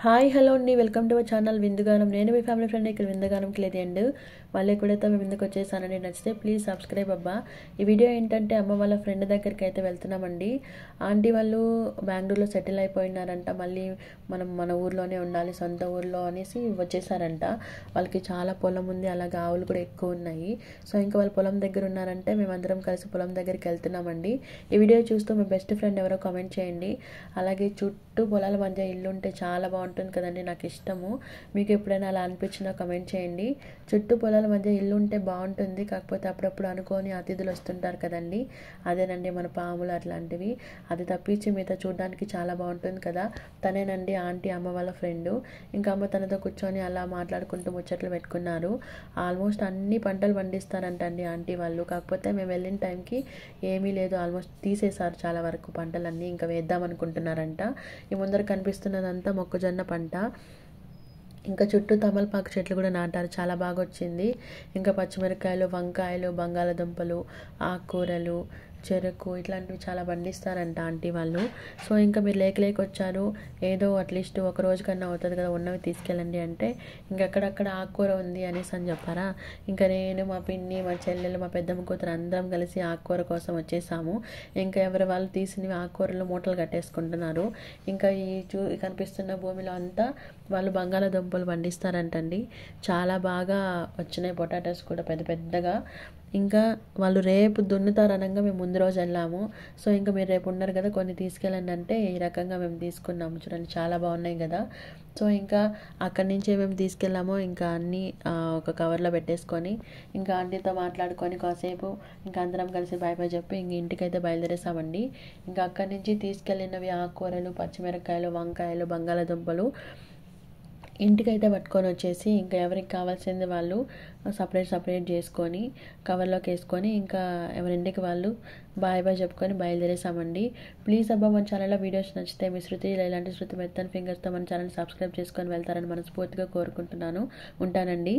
Hi hello అండి, welcome to our channel విందుగానం. నేను మీ family friend ఇక్కడ విందుగానంకి లేదు అండ్ మళ్ళీ కూడా మేము ముందుకు వచ్చేసానండి. నచ్చితే ప్లీజ్ సబ్స్క్రైబ్ అబ్బా. ఈ వీడియో ఏంటంటే అమ్మ వాళ్ళ ఫ్రెండ్ దగ్గరికి అయితే వెళ్తున్నామండి. ఆంటీ వాళ్ళు బెంగళూరులో సెటిల్ అయిపోయినారంట. మళ్ళీ మనం మన ఊర్లోనే ఉండాలి, సొంత ఊర్లో అనేసి వచ్చేసారంట. వాళ్ళకి చాలా పొలం ఉంది, అలాగే ఆవులు కూడా ఎక్కువ ఉన్నాయి. సో ఇంకా వాళ్ళు పొలం దగ్గర ఉన్నారంటే మేమందరం కలిసి పొలం దగ్గరికి వెళ్తున్నామండి. ఈ వీడియో చూస్తూ మీ బెస్ట్ ఫ్రెండ్ ఎవరో కామెంట్ చేయండి. అలాగే చుట్టూ పొలాల మధ్య ఇల్లు ఉంటే చాలా బాగుంటుంది కదండి, నాకు ఇష్టము. మీకు ఎప్పుడైనా అలా అనిపించినా కమెంట్ చేయండి. చుట్టూ పొలాల మధ్య ఇల్లు ఉంటే బాగుంటుంది, కాకపోతే అప్పుడప్పుడు అనుకోని అతిథులు వస్తుంటారు కదండి, అదేనండి మన పాములు అట్లాంటివి. అది తప్పించి మిగతా చూడడానికి చాలా బాగుంటుంది కదా. తనేనండి ఆంటీ, అమ్మ వాళ్ళ ఫ్రెండ్. ఇంకా అమ్మ తనతో కూర్చొని అలా మాట్లాడుకుంటూ ముచ్చట్లు పెట్టుకున్నారు. ఆల్మోస్ట్ అన్ని పంటలు పండిస్తారంటండి ఆంటీ వాళ్ళు. కాకపోతే మేము వెళ్ళిన టైంకి ఏమీ లేదు, ఆల్మోస్ట్ తీసేశారు చాలా వరకు పంటలన్నీ. ఇంకా వేద్దాం అనుకుంటున్నారంట. ఈ ముందర కనిపిస్తున్నదంతా మొక్కజొన్న పంట. ఇంకా చుట్టూ తమలపాకు చెట్లు కూడా నాటారు, చాలా బాగా వచ్చింది. ఇంకా పచ్చిమిరపకాయలు, వంకాయలు, బంగాళదుంపలు, ఆకుకూరలు, చెరుకు ఇట్లాంటివి చాలా పండిస్తారంట ఆంటీ వాళ్ళు. సో ఇంకా మీరు లేక వచ్చారు, ఏదో అట్లీస్ట్ ఒక రోజు కన్నా అవుతుంది కదా, ఉన్నవి తీసుకెళ్ళండి అంటే ఇంకెక్కడక్కడ ఆకుకూర ఉంది అనేసి అని చెప్పారా. ఇంకా నేను, మా పిన్ని, మా చెల్లెలు, మా పెద్దమ్మ కూతురు అందరం కలిసి ఆకుకూర కోసం వచ్చేసాము. ఇంకా ఎవరి వాళ్ళు తీసినవి ఆకుకూరలు మూటలు కట్టేసుకుంటున్నారు. ఇంకా ఈ కనిపిస్తున్న భూమిలో అంతా వాళ్ళు బంగాళాదుంపలు పండిస్తారంటండి. చాలా బాగా వచ్చినాయి, పొటాటోస్ కూడా పెద్ద పెద్దగా. ఇంకా వాళ్ళు రేపు దున్నుతారు అనగా మేము ముందు రోజు వెళ్ళాము. సో ఇంకా మీరు రేపు ఉన్నారు కదా, కొన్ని తీసుకెళ్ళండి అంటే ఈ రకంగా మేము తీసుకున్నాము. చూడండి చాలా బాగున్నాయి కదా. సో ఇంకా అక్కడి నుంచి ఏమేమి తీసుకెళ్ళామో ఇంకా అన్నీ ఒక కవర్లో పెట్టేసుకొని ఇంకా ఆంటీతో మాట్లాడుకొని కాసేపు ఇంకా అందరం కలిసి బాయ్ బాయ్ చెప్పి ఇంక ఇంటికైతే బయలుదేరేసామండి. ఇంకా అక్కడి నుంచి తీసుకెళ్ళినవి ఆకుకూరలు, పచ్చిమిరపకాయలు, వంకాయలు, బంగాళాదుంపలు ఇంటికైతే పట్టుకొని వచ్చేసి ఇంకా ఎవరికి కావాల్సింది వాళ్ళు సపరేట్ చేసుకొని కవర్లోకి వేసుకొని ఇంకా ఎవరింటికి వాళ్ళు బాయ్ బాయ్ చెప్పుకొని బయలుదేరేసామండి. ప్లీజ్ అబ్బా మన ఛానల్లో వీడియోస్ నచ్చితే మీ శృతి ఇలాంటి శృతి మెత్తని ఫింగర్స్తో మన ఛానల్ సబ్స్క్రైబ్ చేసుకొని వెళ్తారని మనస్ఫూర్తిగా కోరుకుంటున్నాను. ఉంటానండి.